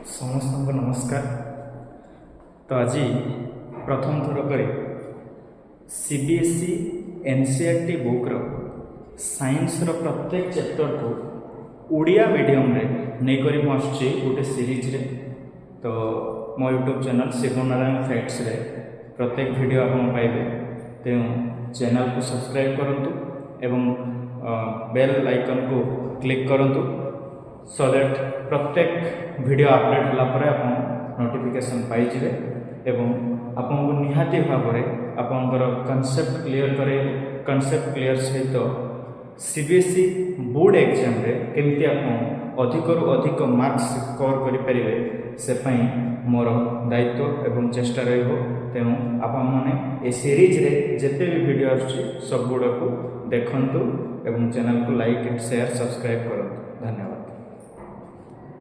समस्त को नमस्कार। तो आज प्रथम थर कर सीबीएसई एनसीईआरटी बुक्र साइंस प्रत्येक चैप्टर को उड़िया मीडियम रे नहीं करी मुझे गोटे सीरीज रे। तो मो यूट्यूब चैनल शिवनारायण फैक्ट्स रे प्रत्येक वीडियो आप पाइबे। तेणु चैनल को सब्सक्राइब करंतु एवं बेल आइकन को क्लिक करंतु सो दैट प्रत्येक वीडियो अपडेट होला परे आप नोटिफिकेशन पाइजिवे एवं आपन को निहाती भाव में आपनकर कॉन्सेप्ट क्लियर करे। कॉन्सेप्ट क्लियर सहित सीबीएसई बोर्ड एग्जाम रे केमती आप अधिक रु अधिक मार्क्स स्कोर करि परिबे से पई मोर दायित्व एवं चेष्टा रहिबो। तेणु आपण माने ए सीरीज रे जेते भी वीडियो आछि सब गुडा को देखंतु एवं चैनल को लाइक एंड शेयर सब्सक्राइब करंतु। धन्यवाद।